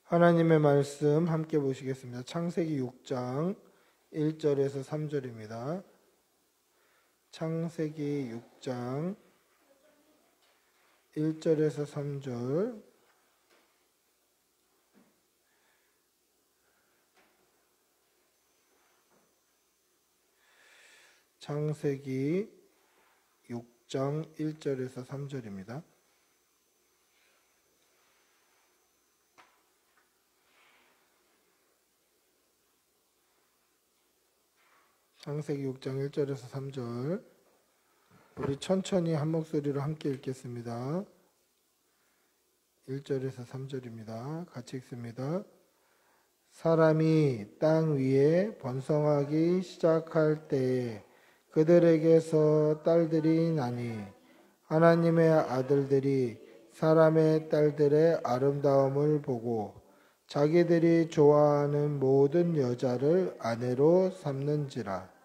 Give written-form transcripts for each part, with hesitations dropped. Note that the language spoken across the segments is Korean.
하나님의 말씀 함께 보시겠습니다. 창세기 6장 1절에서 3절입니다. 창세기 6장 1절에서 3절. 창세기 6장 1절에서 3절입니다. 창세기 6장 1절에서 3절. 우리 천천히 한 목소리로 함께 읽겠습니다. 1절에서 3절입니다. 같이 읽습니다. 사람이 땅 위에 번성하기 시작할 때에 그들에게서 딸들이 나니 하나님의 아들들이 사람의 딸들의 아름다움을 보고 자기들이 좋아하는 모든 여자를 아내로 삼는지라.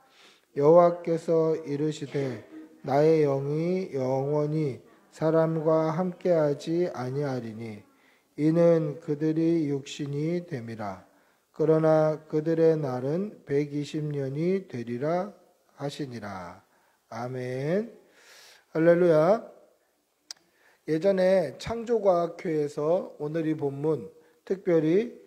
여호와께서 이르시되 나의 영이 영원히 사람과 함께하지 아니하리니 이는 그들이 육신이 됨이라. 그러나 그들의 날은 120년이 되리라 하시니라. 아멘. 할렐루야. 예전에 창조과학회에서 오늘 이 본문 특별히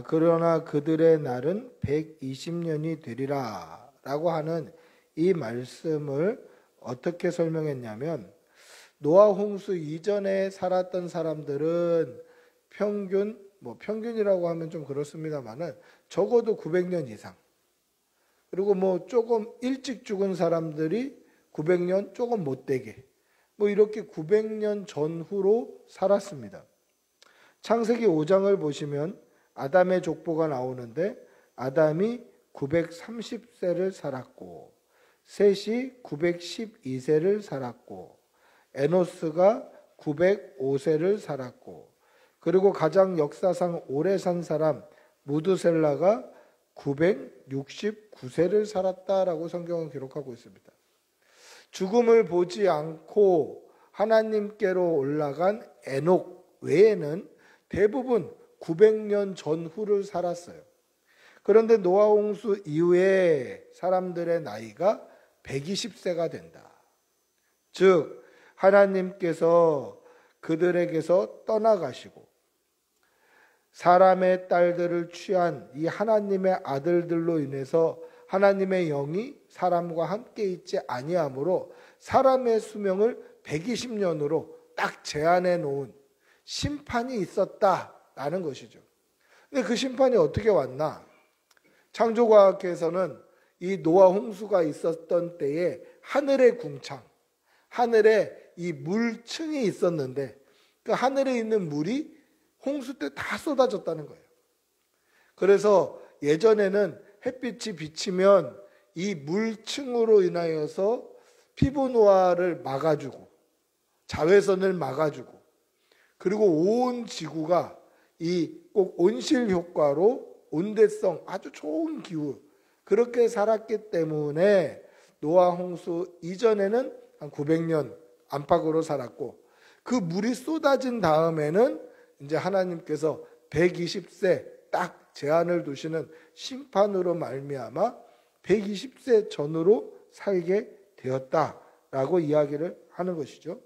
그러나 그들의 날은 120년이 되리라 라고 하는 이 말씀을 어떻게 설명했냐면, 노아 홍수 이전에 살았던 사람들은 평균이라고 하면 좀 그렇습니다만은 적어도 900년 이상, 그리고 조금 일찍 죽은 사람들이 900년 조금 못되게 이렇게 900년 전후로 살았습니다. 창세기 5장을 보시면 아담의 족보가 나오는데, 아담이 930세를 살았고 셋이 912세를 살았고 에노스가 905세를 살았고, 그리고 가장 역사상 오래 산 사람 무드셀라가 969세를 살았다라고 성경은 기록하고 있습니다. 죽음을 보지 않고 하나님께로 올라간 에녹 외에는 대부분 900년 전후를 살았어요. 그런데 노아 홍수 이후에 사람들의 나이가 120세가 된다. 즉 하나님께서 그들에게서 떠나가시고 사람의 딸들을 취한 이 하나님의 아들들로 인해서 하나님의 영이 사람과 함께 있지 아니하므로 사람의 수명을 120년으로 딱 제한해 놓은 심판이 있었다라는 것이죠. 근데 그 심판이 어떻게 왔나? 창조과학에서는 이 노아 홍수가 있었던 때에 하늘의 궁창, 하늘에 이 물층이 있었는데 그 하늘에 있는 물이 홍수 때 다 쏟아졌다는 거예요. 그래서 예전에는 햇빛이 비치면 이 물층으로 인하여서 피부 노화를 막아주고 자외선을 막아주고, 그리고 온 지구가 이 꼭 온실 효과로 온대성 아주 좋은 기후, 그렇게 살았기 때문에 노아 홍수 이전에는 한 900년 안팎으로 살았고, 그 물이 쏟아진 다음에는 이제 하나님께서 120세 딱 제한을 두시는 심판으로 말미암아 120세 전후로 살게 되었다라고 이야기를 하는 것이죠.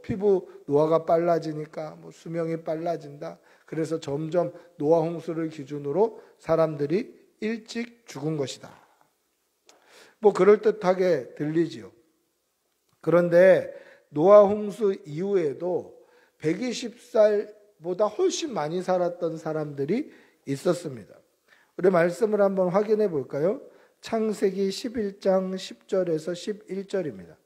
피부 노화가 빨라지니까 수명이 빨라진다. 그래서 점점 노아 홍수를 기준으로 사람들이 일찍 죽은 것이다. 그럴듯하게 들리지요. 그런데 노아 홍수 이후에도 120살보다 훨씬 많이 살았던 사람들이 있었습니다. 우리 말씀을 한번 확인해 볼까요? 창세기 11장 10절에서 11절입니다.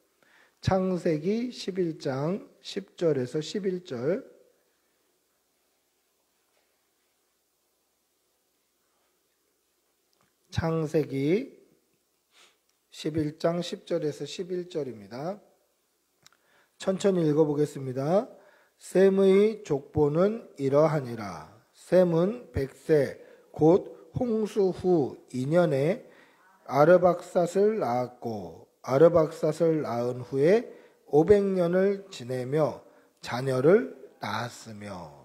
창세기 11장 10절에서 11절. 창세기 11장 10절에서 11절입니다. 천천히 읽어보겠습니다. 셈의 족보는 이러하니라. 셈은 100세 곧 홍수 후 2년에 아르박삿을 낳았고, 아르박삿을 낳은 후에 500년을 지내며 자녀를 낳았으며.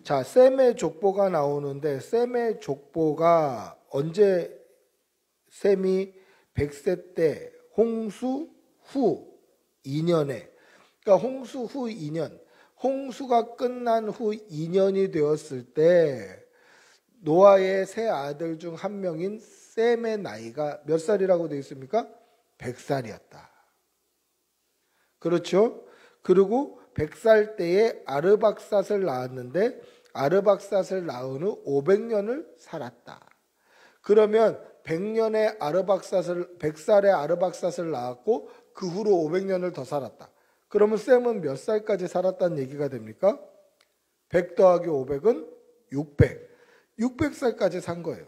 자, 셈의 족보가 나오는데 셈의 족보가 언제 셈이 100세 때 홍수 후 2년에, 그러니까 홍수 후 2년, 홍수가 끝난 후 2년이 되었을 때 노아의 세 아들 중 한 명인 셈의 나이가 몇 살이라고 되어 있습니까? 100살이었다. 그렇죠? 그리고 100살 때에 아르박삿을 낳았는데 아르박삿을 낳은 후 500년을 살았다. 그러면 100년의 아르박삿을 100살의 아르박삿을 낳았고 그 후로 500년을 더 살았다. 그러면 셈은 몇 살까지 살았다는 얘기가 됩니까? 100 더하기 500은 600. 600살까지 산 거예요.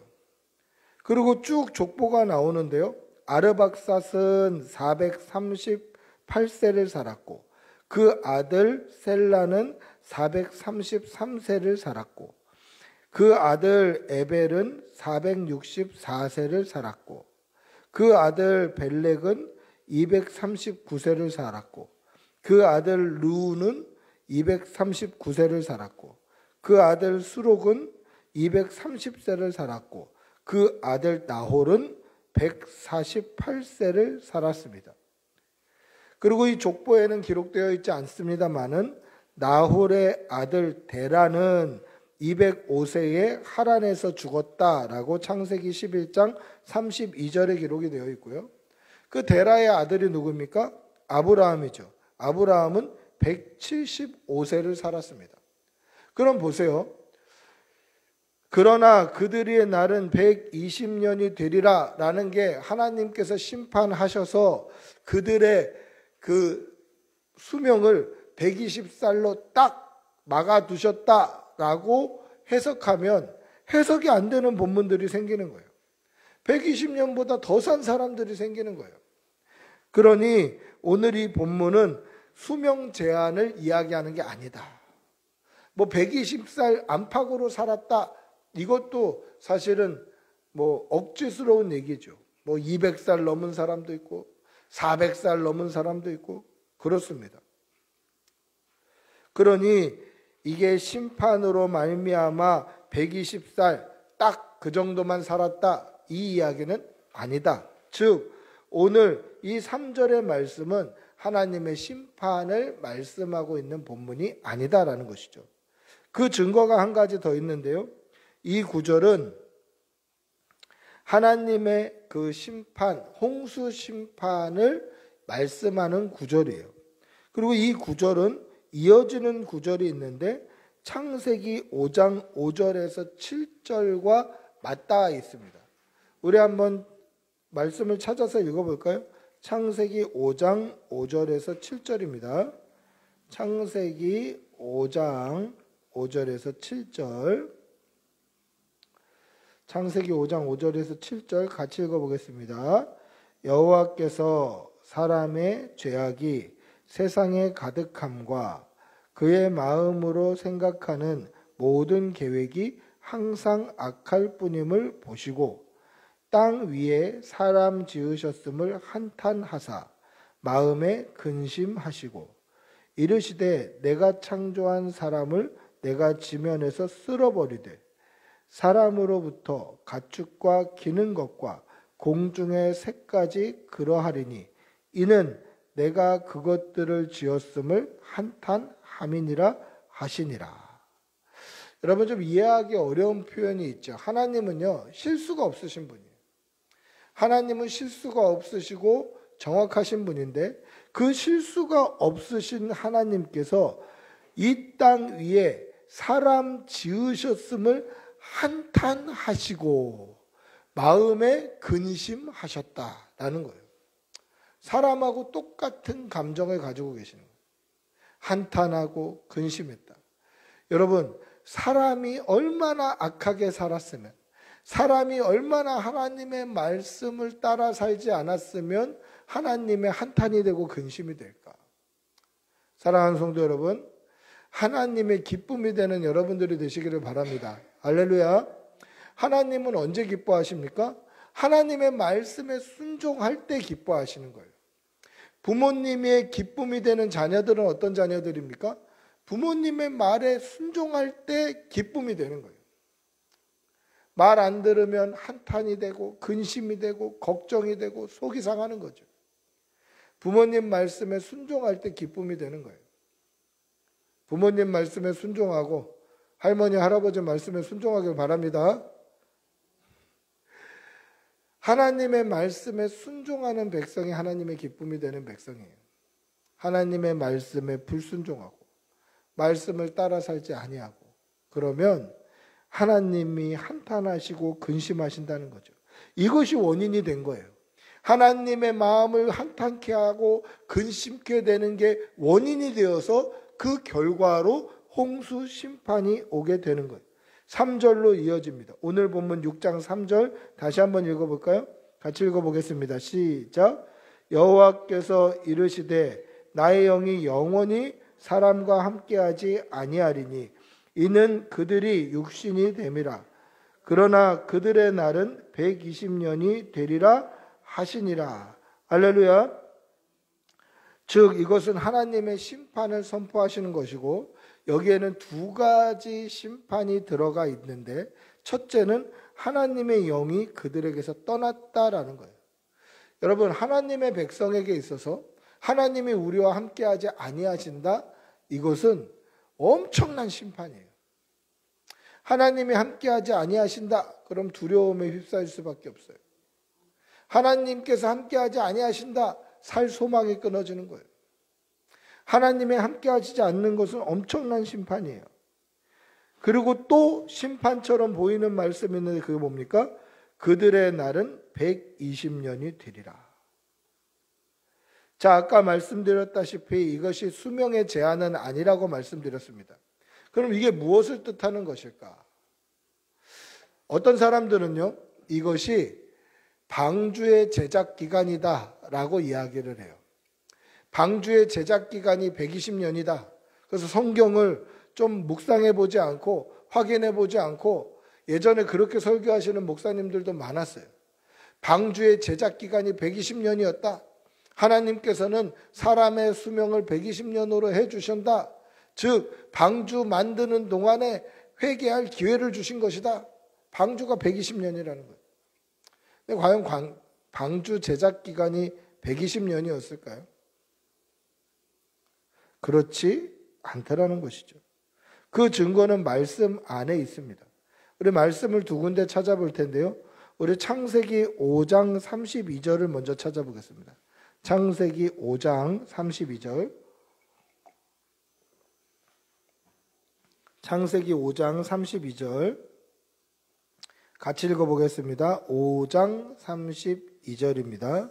그리고 쭉 족보가 나오는데요. 아르박삿은 438세를 살았고 그 아들 셀라는 433세를 살았고 그 아들 에벨은 464세를 살았고 그 아들 벨렉은 239세를 살았고 그 아들 루는 239세를 살았고 그 아들 수록은 230세를 살았고 그 아들 나홀은 148세를 살았습니다. 그리고 이 족보에는 기록되어 있지 않습니다만은 나홀의 아들 데라는 205세에 하란에서 죽었다라고 창세기 11장 32절에 기록이 되어 있고요. 그 데라의 아들이 누구입니까? 아브라함이죠. 아브라함은 175세를 살았습니다. 그럼 보세요. 그러나 그들의 날은 120년이 되리라 라는 게 하나님께서 심판하셔서 그들의 그 수명을 120살로 딱 막아두셨다라고 해석하면 해석이 안 되는 본문들이 생기는 거예요. 120년보다 더 산 사람들이 생기는 거예요. 그러니 오늘 이 본문은 수명 제한을 이야기하는 게 아니다. 뭐 120살 안팎으로 살았다. 이것도 사실은 뭐 억지스러운 얘기죠. 뭐 200살 넘은 사람도 있고 400살 넘은 사람도 있고 그렇습니다. 그러니 이게 심판으로 말미암아 120살 딱 그 정도만 살았다 이 이야기는 아니다. 즉 오늘 이 3절의 말씀은 하나님의 심판을 말씀하고 있는 본문이 아니다라는 것이죠. 그 증거가 한 가지 더 있는데요. 이 구절은 하나님의 그 심판, 홍수 심판을 말씀하는 구절이에요. 그리고 이 구절은 이어지는 구절이 있는데 창세기 5장 5절에서 7절과 맞닿아 있습니다. 우리 한번 말씀을 찾아서 읽어볼까요? 창세기 5장 5절에서 7절입니다. 창세기 5장 5절에서 7절. 창세기 5장 5절에서 7절 같이 읽어보겠습니다. 여호와께서 사람의 죄악이 세상에 가득함과 그의 마음으로 생각하는 모든 계획이 항상 악할 뿐임을 보시고 땅 위에 사람 지으셨음을 한탄하사 마음에 근심하시고 이르시되 내가 창조한 사람을 내가 지면에서 쓸어버리되 사람으로부터 가축과 기는 것과 공중의 새까지 그러하리니 이는 내가 그것들을 지었음을 한탄함이니라 하시니라. 여러분 좀 이해하기 어려운 표현이 있죠. 하나님은요 실수가 없으신 분이에요. 하나님은 실수가 없으시고 정확하신 분인데 그 실수가 없으신 하나님께서 이 땅 위에 사람 지으셨음을 한탄하시고 마음에 근심하셨다라는 거예요. 사람하고 똑같은 감정을 가지고 계시는 거예요. 한탄하고 근심했다. 여러분 사람이 얼마나 악하게 살았으면 사람이 얼마나 하나님의 말씀을 따라 살지 않았으면 하나님의 한탄이 되고 근심이 될까? 사랑하는 성도 여러분, 하나님의 기쁨이 되는 여러분들이 되시기를 바랍니다. 할렐루야. 하나님은 언제 기뻐하십니까? 하나님의 말씀에 순종할 때 기뻐하시는 거예요. 부모님의 기쁨이 되는 자녀들은 어떤 자녀들입니까? 부모님의 말에 순종할 때 기쁨이 되는 거예요. 말 안 들으면 한탄이 되고 근심이 되고 걱정이 되고 속이 상하는 거죠. 부모님 말씀에 순종할 때 기쁨이 되는 거예요. 부모님 말씀에 순종하고 할머니, 할아버지 말씀에 순종하길 바랍니다. 하나님의 말씀에 순종하는 백성이 하나님의 기쁨이 되는 백성이에요. 하나님의 말씀에 불순종하고 말씀을 따라 살지 아니하고 그러면 하나님이 한탄하시고 근심하신다는 거죠. 이것이 원인이 된 거예요. 하나님의 마음을 한탄케 하고 근심케 되는 게 원인이 되어서 그 결과로 홍수 심판이 오게 되는 거예요. 3절로 이어집니다. 오늘 본문 6장 3절 다시 한번 읽어볼까요? 같이 읽어보겠습니다. 시작. 여호와께서 이르시되 나의 영이 영원히 사람과 함께하지 아니하리니 이는 그들이 육신이 됨이라. 그러나 그들의 날은 120년이 되리라 하시니라. 할렐루야. 즉 이것은 하나님의 심판을 선포하시는 것이고 여기에는 두 가지 심판이 들어가 있는데 첫째는 하나님의 영이 그들에게서 떠났다라는 거예요. 여러분, 하나님의 백성에게 있어서 하나님이 우리와 함께하지 아니하신다? 이것은 엄청난 심판이에요. 하나님이 함께하지 아니하신다? 그럼 두려움에 휩싸일 수밖에 없어요. 하나님께서 함께하지 아니하신다? 살 소망이 끊어지는 거예요. 하나님이 함께하시지 않는 것은 엄청난 심판이에요. 그리고 또 심판처럼 보이는 말씀이 있는데 그게 뭡니까? 그들의 날은 120년이 되리라. 자, 아까 말씀드렸다시피 이것이 수명의 제한은 아니라고 말씀드렸습니다. 그럼 이게 무엇을 뜻하는 것일까? 어떤 사람들은요, 이것이 방주의 제작 기간이다 라고 이야기를 해요. 방주의 제작 기간이 120년이다. 그래서 성경을 좀 묵상해 보지 않고 확인해 보지 않고 예전에 그렇게 설교하시는 목사님들도 많았어요. 방주의 제작 기간이 120년이었다. 하나님께서는 사람의 수명을 120년으로 해주신다. 즉 방주 만드는 동안에 회개할 기회를 주신 것이다. 방주가 120년이라는 거예요. 근데 과연 방주 제작 기간이 120년이었을까요? 그렇지 않다라는 것이죠. 그 증거는 말씀 안에 있습니다. 우리 말씀을 두 군데 찾아볼 텐데요. 우리 창세기 5장 32절을 먼저 찾아보겠습니다. 창세기 5장 32절. 창세기 5장 32절. 같이 읽어보겠습니다. 5장 32절입니다.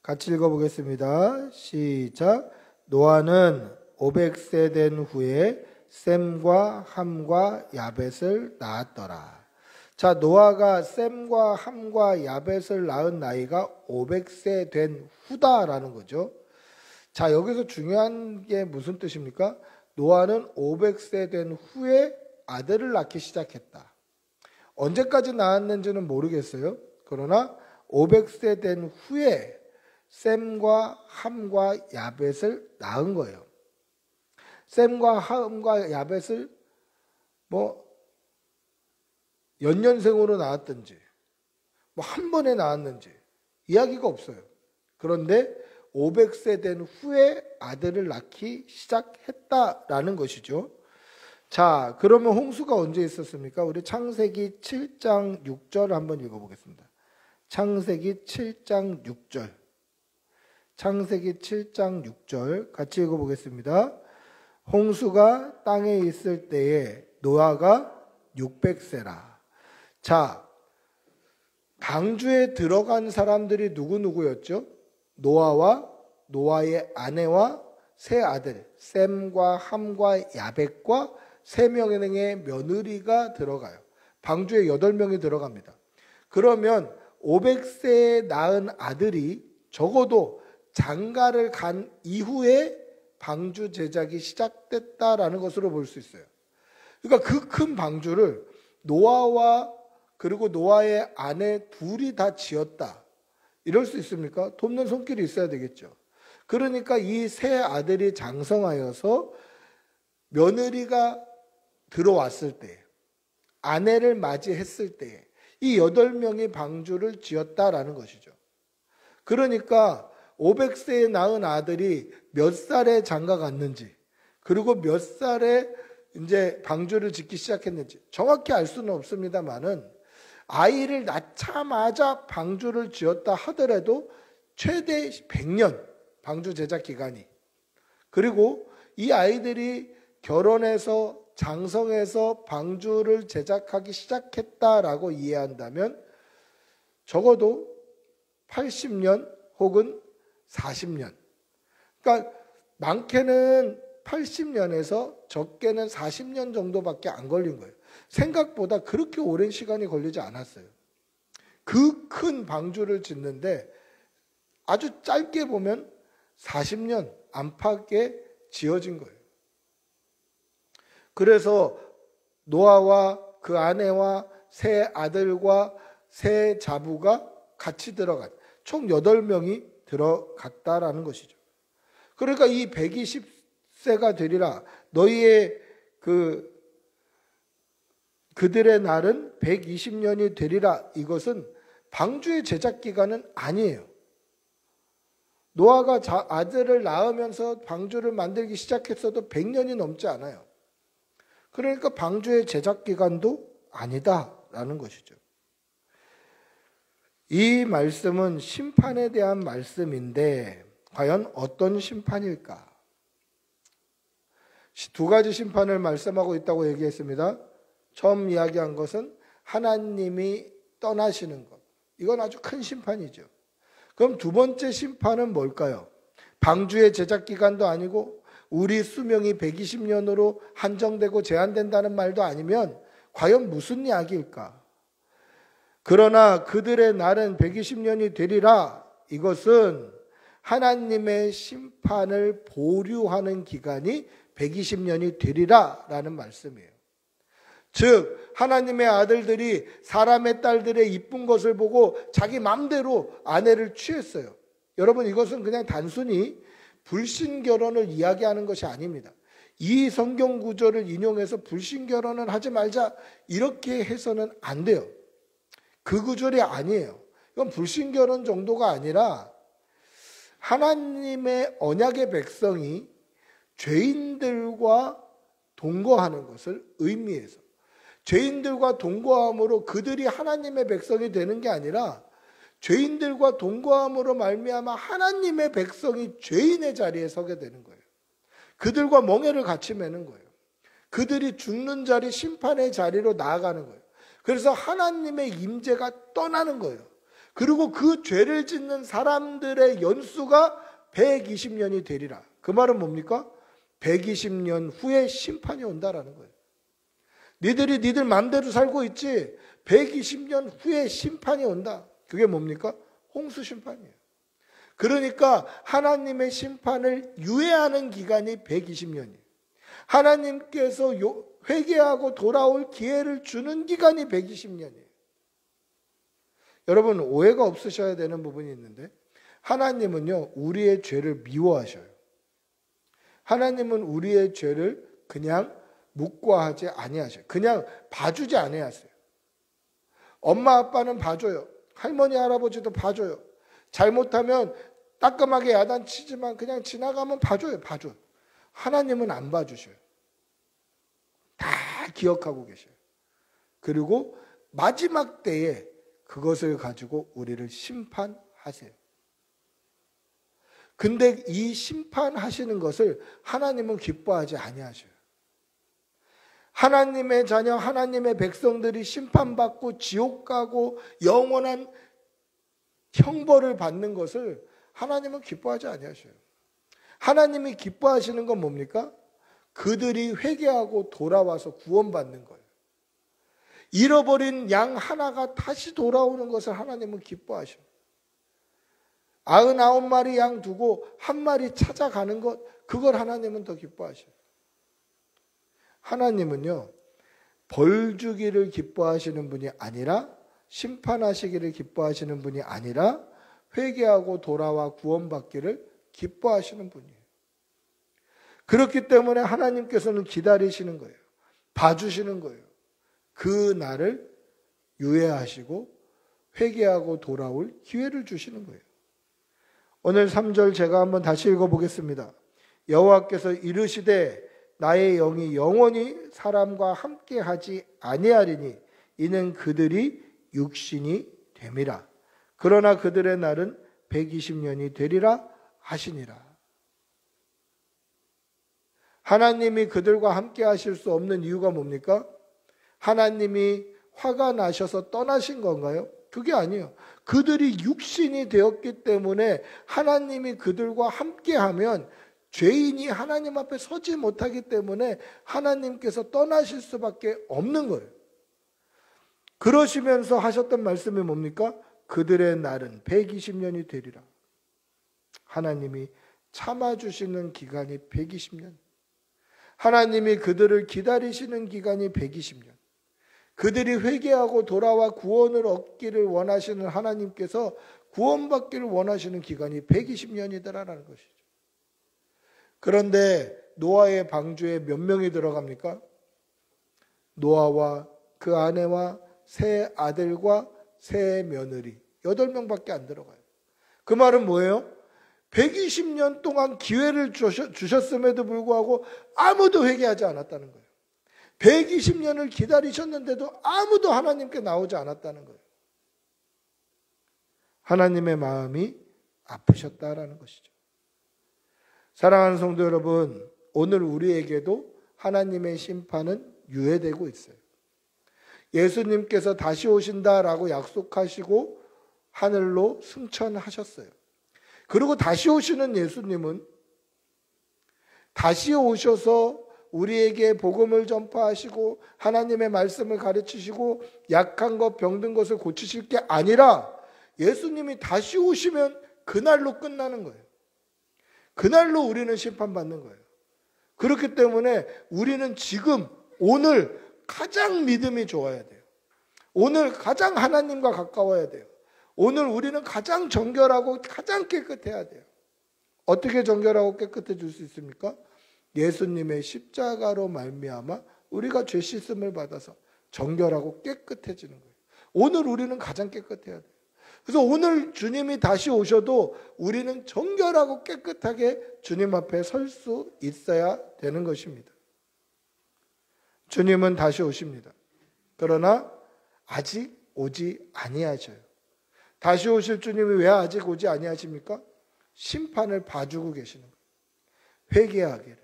같이 읽어보겠습니다. 시작. 노아는 500세 된 후에 셈과 함과 야벳을 낳았더라. 자, 노아가 셈과 함과 야벳을 낳은 나이가 500세 된 후다라는 거죠. 자, 여기서 중요한 게 무슨 뜻입니까? 노아는 500세 된 후에 아들을 낳기 시작했다. 언제까지 낳았는지는 모르겠어요. 그러나 500세 된 후에 셈과 함과 야벳을 낳은 거예요. 셈과 함과 야벳을 연년생으로 낳았든지 한 번에 낳았는지 이야기가 없어요. 그런데 500세 된 후에 아들을 낳기 시작했다라는 것이죠. 자, 그러면 홍수가 언제 있었습니까? 우리 창세기 7장 6절 한번 읽어보겠습니다. 창세기 7장 6절. 창세기 7장 6절 같이 읽어보겠습니다. 홍수가 땅에 있을 때에 노아가 600세라. 자, 방주에 들어간 사람들이 누구누구였죠? 노아와 노아의 아내와 세 아들 셈과 함과 야벳과 3명의 며느리가 들어가요. 방주에 8명이 들어갑니다. 그러면 500세에 낳은 아들이 적어도 장가를 간 이후에 방주 제작이 시작됐다라는 것으로 볼 수 있어요. 그러니까 그 큰 방주를 노아와 그리고 노아의 아내 둘이 다 지었다. 이럴 수 있습니까? 돕는 손길이 있어야 되겠죠. 그러니까 이 세 아들이 장성하여서 며느리가 들어왔을 때, 아내를 맞이했을 때 이 8명이 방주를 지었다라는 것이죠. 그러니까 500세에 낳은 아들이 몇 살에 장가 갔는지, 그리고 몇 살에 이제 방주를 짓기 시작했는지 정확히 알 수는 없습니다만은, 아이를 낳자마자 방주를 지었다 하더라도 최대 100년 방주 제작 기간이, 그리고 이 아이들이 결혼해서 장성해서 방주를 제작하기 시작했다라고 이해한다면 적어도 80년 혹은 40년, 그러니까 많게는 80년에서 적게는 40년 정도밖에 안 걸린 거예요. 생각보다 그렇게 오랜 시간이 걸리지 않았어요. 그 큰 방주를 짓는데 아주 짧게 보면 40년 안팎에 지어진 거예요. 그래서 노아와 그 아내와 세 아들과 세 자부가 같이 들어갔, 총 8명이 들어갔다라는 것이죠. 그러니까 이 120세가 되리라, 너희의 그들의 날은 120년이 되리라, 이것은 방주의 제작 기간은 아니에요. 노아가 아들을 낳으면서 방주를 만들기 시작했어도 100년이 넘지 않아요. 그러니까 방주의 제작 기간도 아니다라는 것이죠. 이 말씀은 심판에 대한 말씀인데 과연 어떤 심판일까? 2가지 심판을 말씀하고 있다고 얘기했습니다. 처음 이야기한 것은 하나님이 떠나시는 것. 이건 아주 큰 심판이죠. 그럼 2번째 심판은 뭘까요? 방주의 제작 기간도 아니고 우리 수명이 120년으로 한정되고 제한된다는 말도 아니면 과연 무슨 이야기일까? 그러나 그들의 날은 120년이 되리라, 이것은 하나님의 심판을 보류하는 기간이 120년이 되리라 라는 말씀이에요. 즉 하나님의 아들들이 사람의 딸들의 이쁜 것을 보고 자기 마음대로 아내를 취했어요. 여러분, 이것은 그냥 단순히 불신결혼을 이야기하는 것이 아닙니다. 이 성경 구절을 인용해서 불신결혼을 하지 말자 이렇게 해서는 안 돼요. 그 구절이 아니에요. 이건 불신결혼 정도가 아니라 하나님의 언약의 백성이 죄인들과 동거하는 것을 의미해서, 죄인들과 동거함으로 그들이 하나님의 백성이 되는 게 아니라 죄인들과 동거함으로 말미암아 하나님의 백성이 죄인의 자리에 서게 되는 거예요. 그들과 멍에를 같이 매는 거예요. 그들이 죽는 자리, 심판의 자리로 나아가는 거예요. 그래서 하나님의 임재가 떠나는 거예요. 그리고 그 죄를 짓는 사람들의 연수가 120년이 되리라. 그 말은 뭡니까? 120년 후에 심판이 온다라는 거예요. 니들이 니들 마음대로 살고 있지 120년 후에 심판이 온다. 그게 뭡니까? 홍수 심판이에요. 그러니까 하나님의 심판을 유예하는 기간이 120년이에요. 하나님께서 회개하고 돌아올 기회를 주는 기간이 120년이에요. 여러분, 오해가 없으셔야 되는 부분이 있는데, 하나님은요 우리의 죄를 미워하셔요. 하나님은 우리의 죄를 그냥 묵과하지 아니하셔요. 그냥 봐주지 아니하세요. 엄마 아빠는 봐줘요. 할머니 할아버지도 봐줘요. 잘못하면 따끔하게 야단치지만 그냥 지나가면 봐줘요. 봐줘요. 하나님은 안 봐주셔요. 다 기억하고 계셔요. 그리고 마지막 때에 그것을 가지고 우리를 심판하세요. 근데 이 심판하시는 것을 하나님은 기뻐하지 아니하셔요. 하나님의 자녀, 하나님의 백성들이 심판받고 지옥 가고 영원한 형벌을 받는 것을 하나님은 기뻐하지 아니하셔요. 하나님이 기뻐하시는 건 뭡니까? 그들이 회개하고 돌아와서 구원받는 거예요. 잃어버린 양 하나가 다시 돌아오는 것을 하나님은 기뻐하셔요. 99마리 양 두고 한 마리 찾아가는 것, 그걸 하나님은 더 기뻐하셔요. 하나님은요 벌 주기를 기뻐하시는 분이 아니라, 심판하시기를 기뻐하시는 분이 아니라 회개하고 돌아와 구원받기를 기뻐하시는 분이에요. 그렇기 때문에 하나님께서는 기다리시는 거예요. 봐주시는 거예요. 그 날을 유예하시고 회개하고 돌아올 기회를 주시는 거예요. 오늘 3절 제가 한번 다시 읽어보겠습니다. 여호와께서 이르시되 나의 영이 영원히 사람과 함께하지 아니하리니 이는 그들이 육신이 됨이라. 그러나 그들의 날은 120년이 되리라 하시니라. 하나님이 그들과 함께 하실 수 없는 이유가 뭡니까? 하나님이 화가 나셔서 떠나신 건가요? 그게 아니에요. 그들이 육신이 되었기 때문에 하나님이 그들과 함께하면 죄인이 하나님 앞에 서지 못하기 때문에 하나님께서 떠나실 수밖에 없는 거예요. 그러시면서 하셨던 말씀이 뭡니까? 그들의 날은 120년이 되리라. 하나님이 참아주시는 기간이 120년. 하나님이 그들을 기다리시는 기간이 120년. 그들이 회개하고 돌아와 구원을 얻기를 원하시는 하나님께서 구원받기를 원하시는 기간이 120년이더라라는 것이죠. 그런데 노아의 방주에 몇 명이 들어갑니까? 노아와 그 아내와 세 아들과 세 며느리 8명밖에 안 들어가요. 그 말은 뭐예요? 120년 동안 기회를 주셨음에도 불구하고 아무도 회개하지 않았다는 거예요. 120년을 기다리셨는데도 아무도 하나님께 나오지 않았다는 거예요. 하나님의 마음이 아프셨다라는 것이죠. 사랑하는 성도 여러분, 오늘 우리에게도 하나님의 심판은 유예되고 있어요. 예수님께서 다시 오신다라고 약속하시고 하늘로 승천하셨어요. 그리고 다시 오시는 예수님은 다시 오셔서 우리에게 복음을 전파하시고 하나님의 말씀을 가르치시고 약한 것, 병든 것을 고치실 게 아니라 예수님이 다시 오시면 그날로 끝나는 거예요. 그날로 우리는 심판받는 거예요. 그렇기 때문에 우리는 지금 오늘 가장 믿음이 좋아야 돼요. 오늘 가장 하나님과 가까워야 돼요. 오늘 우리는 가장 정결하고 가장 깨끗해야 돼요. 어떻게 정결하고 깨끗해질 수 있습니까? 예수님의 십자가로 말미암아 우리가 죄 씻음을 받아서 정결하고 깨끗해지는 거예요. 오늘 우리는 가장 깨끗해야 돼요. 그래서 오늘 주님이 다시 오셔도 우리는 정결하고 깨끗하게 주님 앞에 설 수 있어야 되는 것입니다. 주님은 다시 오십니다. 그러나 아직 오지 아니하셔요. 다시 오실 주님이 왜 아직 오지 아니하십니까? 심판을 봐주고 계시는 거예요. 회개하기를,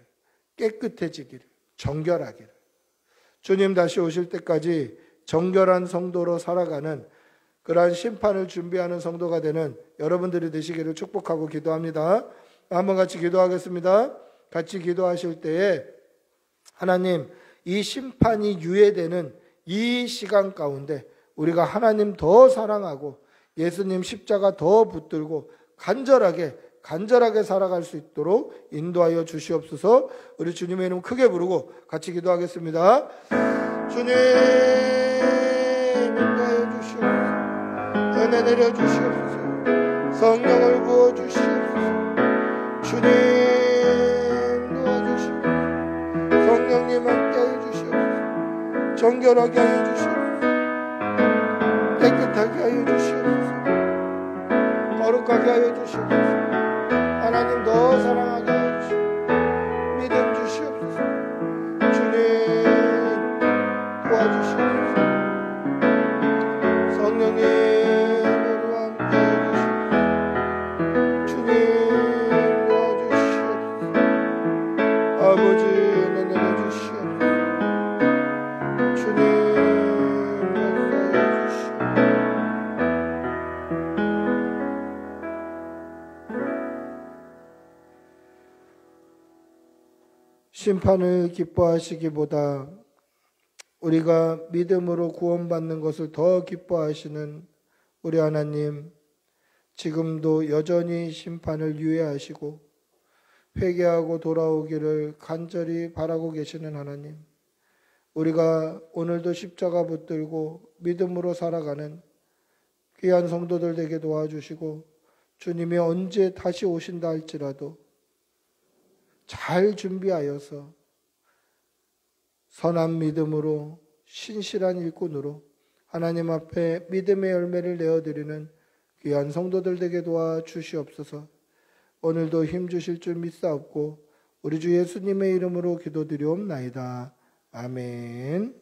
깨끗해지기를, 정결하기를. 주님 다시 오실 때까지 정결한 성도로 살아가는 그러한 심판을 준비하는 성도가 되는 여러분들이 되시기를 축복하고 기도합니다. 한번 같이 기도하겠습니다. 같이 기도하실 때에 하나님, 이 심판이 유예되는 이 시간 가운데 우리가 하나님 더 사랑하고 예수님 십자가 더 붙들고 간절하게 살아갈 수 있도록 인도하여 주시옵소서. 우리 주님의 이름 크게 부르고 같이 기도하겠습니다. 주님 인도하여 주시옵소서. 은혜 내려 주시옵소서. 성령을 부어 주시옵소서. 주님 도와주시옵소서. 성령님 함께하여 주시옵소서. 정결하게 하여 주시옵소서. 깨끗하게 하여 주시옵소서. 거룩하게 하여 주시옵소서. 하나님 더 사랑하게 하여 주시옵소서. 믿음 주시옵소서. 주님 도와주시옵소서. 성령님 우리와 함께 하여 주시옵소서. 주님 도와주시옵소서. 아버지 은혜 내려주시옵소서. 주님 역사하여 주시옵소서. 심판을 기뻐하시기보다 우리가 믿음으로 구원받는 것을 더 기뻐하시는 우리 하나님, 지금도 여전히 심판을 유예하시고 회개하고 돌아오기를 간절히 바라고 계시는 하나님, 우리가 오늘도 십자가 붙들고 믿음으로 살아가는 귀한 성도들 되게 도와주시고 주님이 언제 다시 오신다 할지라도 잘 준비하여서 선한 믿음으로 신실한 일꾼으로 하나님 앞에 믿음의 열매를 내어드리는 귀한 성도들 되게 도와주시옵소서. 오늘도 힘주실 줄 믿사옵고 우리 주 예수님의 이름으로 기도드리옵나이다. 아멘.